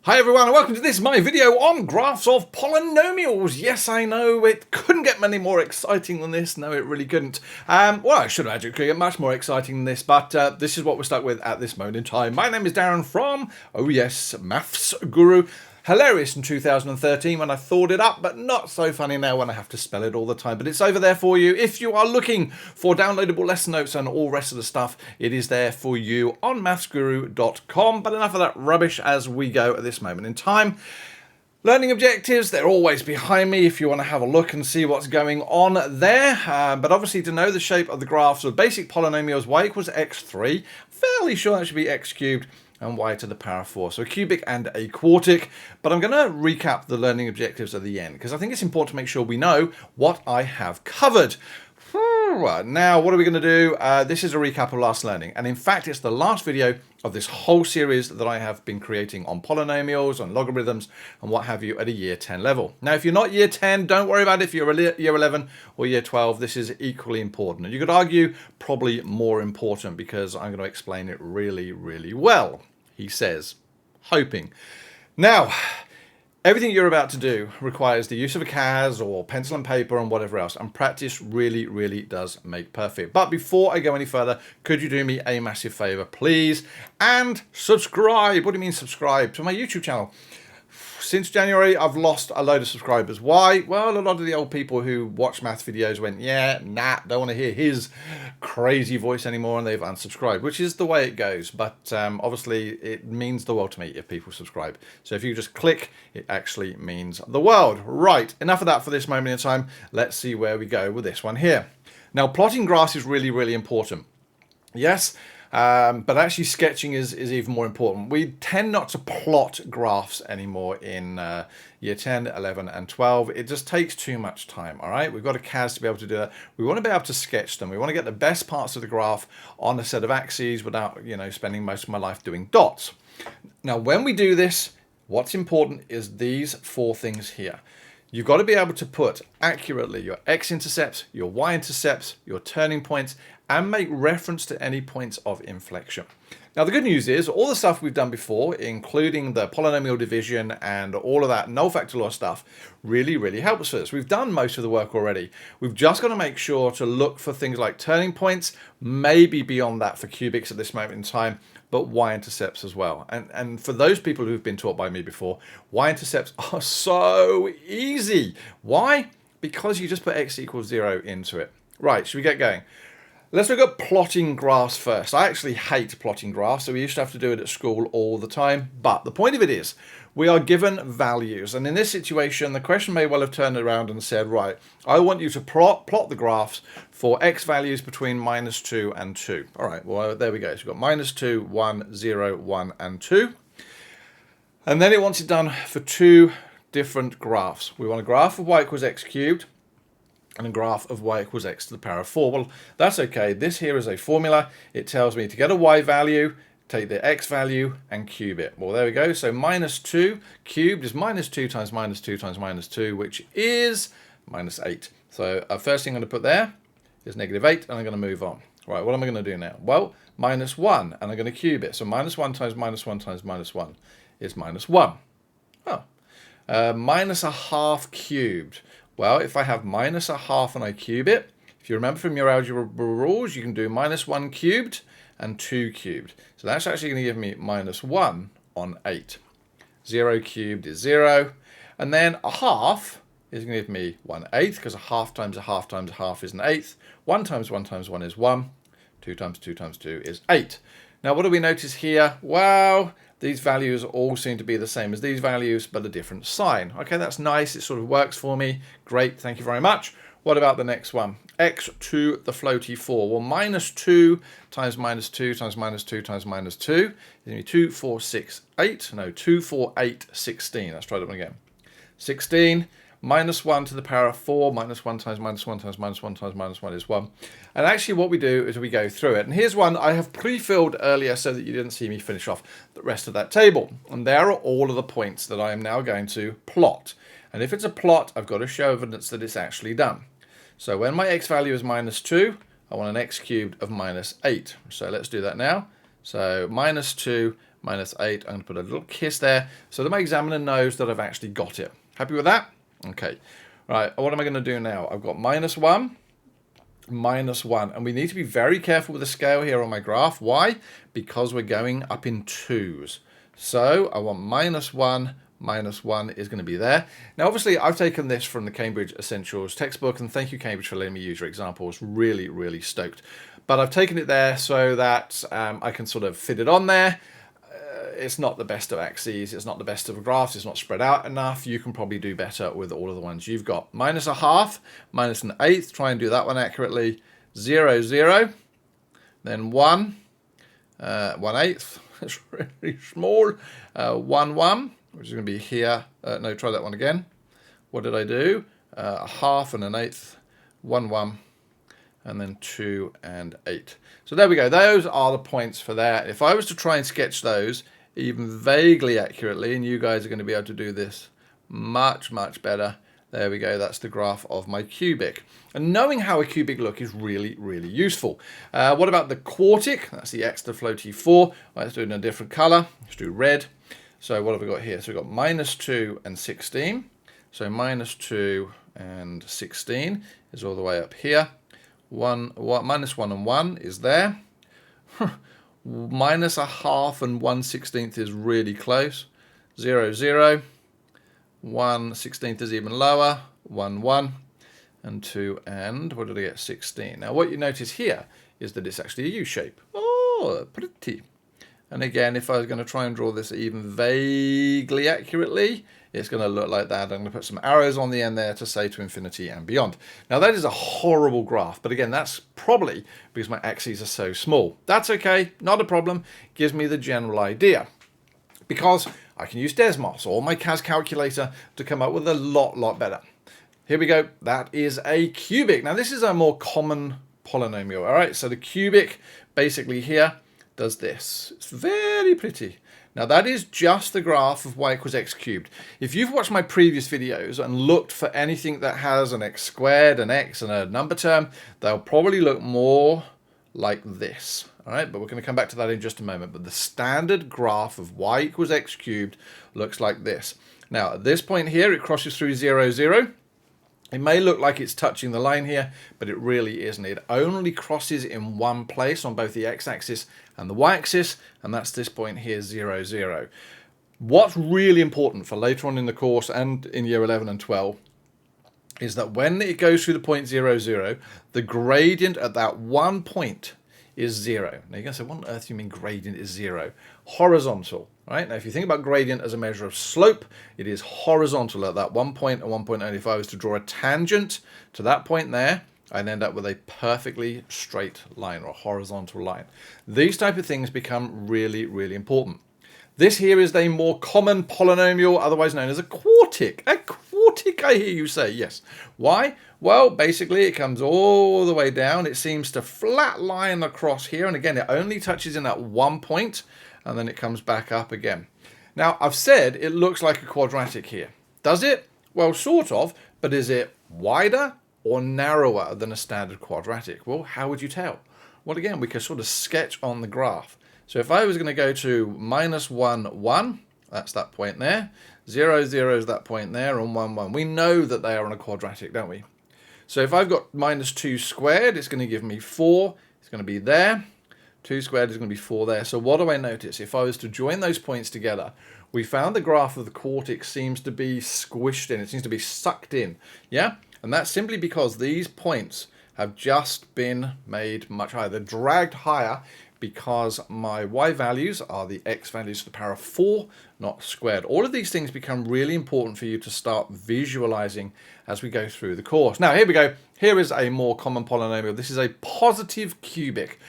Hi everyone and welcome to this, my video on graphs of polynomials. Yes, I know, it couldn't get any more exciting than this. No, it really couldn't. Well, I should imagine it could get much more exciting than this, but this is what we're stuck with at this moment in time. My name is Darren from, oh yes, Maths Guru. Hilarious in 2013 when I thought it up, but not so funny now when I have to spell it all the time. But it's over there for you. If you are looking for downloadable lesson notes and all rest of the stuff, it is there for you on mathsguru.com. But enough of that rubbish as we go at this moment in time. Learning objectives, they're always behind me if you want to have a look and see what's going on there. But obviously to know the shape of the graphs of basic polynomials, y equals x3, fairly sure that should be x cubed, and y to the power 4. So a cubic and a quartic. But I'm going to recap the learning objectives at the end because I think it's important to make sure we know what I have covered. Now, what are we going to do? This is a recap of last learning. And in fact, it's the last video of this whole series that I have been creating on polynomials, on logarithms, and what have you at a year 10 level. Now, if you're not year 10, don't worry about it. If you're year 11 or year 12, this is equally important. And you could argue probably more important because I'm going to explain it really, really well, he says, hoping. Now, everything you're about to do requires the use of a CAS or pencil and paper and whatever else, and practice really, really does make perfect. But before I go any further, could you do me a massive favor, please? And subscribe. What do you mean subscribe? To my YouTube channel. Since January, I've lost a load of subscribers. Why? Well, a lot of the old people who watch math videos went, yeah, nah, don't want to hear his crazy voice anymore, and they've unsubscribed, which is the way it goes. But obviously, it means the world to me if people subscribe. So if you just click, it actually means the world. Right, enough of that for this moment in time. Let's see where we go with this one here. Now, plotting graphs is really, really important. Yes. But actually sketching is even more important. We tend not to plot graphs anymore in year 10, 11 and 12. It just takes too much time, all right? We've got a CAS to be able to do that. We want to be able to sketch them. We want to get the best parts of the graph on a set of axes without, spending most of my life doing dots. Now, when we do this, what's important is these four things here. You've got to be able to put accurately your x-intercepts, your y-intercepts, your turning points, and make reference to any points of inflection. Now, the good news is all the stuff we've done before, including the polynomial division and all of that null factor law stuff, really, really helps us. We've done most of the work already. We've just got to make sure to look for things like turning points, maybe beyond that for cubics at this moment in time, but y-intercepts as well. And for those people who've been taught by me before, y-intercepts are so easy. Why? Because you just put x equals 0 into it. Right, should we get going? Let's look at plotting graphs first. I actually hate plotting graphs, so we used to have to do it at school all the time. But the point of it is, we are given values. And in this situation, the question may well have turned around and said, right, I want you to plot the graphs for x values between -2 and 2. All right, well, there we go. So we've got -2, 1, 0, 1, and 2. And then it wants it done for two different graphs. We want a graph of y equals x cubed and a graph of y equals x to the power of 4. Well, that's okay. This here is a formula. It tells me to get a y value, take the x value and cube it. Well, there we go. So -2 cubed is -2 times -2 times -2, which is -8. So first thing I'm going to put there is -8, and I'm going to move on. Right, what am I going to do now? Well, -1, and I'm going to cube it. So -1 times -1 times -1 is -1. Oh, -1/2 cubed. Well, if I have -1/2 and I cube it, if you remember from your algebra rules, you can do -1 cubed and 2 cubed. So that's actually going to give me -1 on 8. 0 cubed is 0. And then a half is going to give me 1/8, because a half times a half times a half is an eighth. 1 times 1 times 1 is 1. 2 times 2 times 2 is 8. Now, what do we notice here? Well, these values all seem to be the same as these values, but a different sign. Okay, that's nice. It sort of works for me. Great, thank you very much. What about the next one? X to the floaty 4. Well, -2 times -2 times -2 times -2 is going to be 2, 4, 6, 8. No, 2, 4, 8, 16. Let's try that one again. 16. -1 to the power of 4, -1 times -1 times -1 times -1 is 1. And actually what we do is we go through it. And here's one I have pre-filled earlier so that you didn't see me finish off the rest of that table. And there are all of the points that I am now going to plot. And if it's a plot, I've got to show evidence that it's actually done. So when my x value is -2, I want an x cubed of -8. So let's do that now. So -2 minus 8. I'm going to put a little kiss there so that my examiner knows that I've actually got it. Happy with that? Okay. Right, what am I going to do now? I've got minus 1, minus 1. And we need to be very careful with the scale here on my graph. Why? Because we're going up in twos. So I want minus 1 is going to be there. Now, obviously, I've taken this from the Cambridge Essentials textbook, and thank you, Cambridge, for letting me use your examples. Really, really stoked. But I've taken it there so that I can sort of fit it on there. It's not the best of axes. It's not the best of graphs. It's not spread out enough. You can probably do better with all of the ones you've got. Minus a half, minus an eighth. Try and do that one accurately. 0, 0. Then 1, 1/8. It's really small. 1, 1. Which is going to be here. No, try that one again. What did I do? A half and an eighth. 1, 1. And then 2 and 8. So there we go. Those are the points for that. If I was to try and sketch those even vaguely accurately, and you guys are going to be able to do this much, much better. There we go. That's the graph of my cubic. And knowing how a cubic looks is really, really useful. What about the quartic? That's the extra floaty 4. Let's do it in a different color. Let's do red. So what have we got here? So we've got minus 2 and 16. So minus 2 and 16 is all the way up here. Minus 1 and 1 is there. Minus a half and 1/16 is really close. 0, 0. 1/16 is even lower. 1, 1. And 2 and, what did I get? 16. Now what you notice here is that it's actually a U shape. Oh, pretty. And again, if I was going to try and draw this even vaguely accurately, it's going to look like that. I'm going to put some arrows on the end there to say to infinity and beyond. Now, that is a horrible graph. But again, that's probably because my axes are so small. That's okay. Not a problem. Gives me the general idea. Because I can use Desmos or my CAS calculator to come up with a lot better. Here we go. That is a cubic. Now, this is a more common polynomial. All right. So the cubic basically here does this. It's very pretty. Now that is just the graph of y equals x cubed. If you've watched my previous videos and looked for anything that has an x squared, an x, and a number term, they'll probably look more like this. All right, but we're going to come back to that in just a moment. But the standard graph of y equals x cubed looks like this. Now at this point here, it crosses through 0, 0. It may look like it's touching the line here, but it really isn't. It only crosses in one place on both the x-axis and the y-axis, and that's this point here, 0, 0. What's really important for later on in the course and in year 11 and 12 is that when it goes through the point 0, 0, the gradient at that one point is 0. Now you're going to say, what on earth do you mean gradient is 0? Horizontal, right? Now if you think about gradient as a measure of slope, it is horizontal at that one point and one point only. If I was to draw a tangent to that point there, I'd end up with a perfectly straight line or a horizontal line. These type of things become really, really important. This here is a more common polynomial, otherwise known as a quartic. A quartic, I hear you say, yes. Why? Well, basically it comes all the way down. It seems to flat line across here. And again, it only touches in that one point, and then it comes back up again. Now, I've said it looks like a quadratic here. Does it? Well, sort of, but is it wider or narrower than a standard quadratic? Well, how would you tell? Well, again, we could sort of sketch on the graph. So if I was going to go to minus 1, 1, that's that point there. 0, 0 is that point there, and 1, 1. We know that they are on a quadratic, don't we? So if I've got minus 2 squared, it's going to give me 4. It's going to be there. 2 squared is going to be 4 there. So what do I notice? If I was to join those points together, we found the graph of the quartic seems to be squished in. It seems to be sucked in. Yeah? And that's simply because these points have just been made much higher. They're dragged higher because my y values are the x values to the power of 4, not squared. All of these things become really important for you to start visualizing as we go through the course. Now, here we go. Here is a more common polynomial. This is a positive cubic.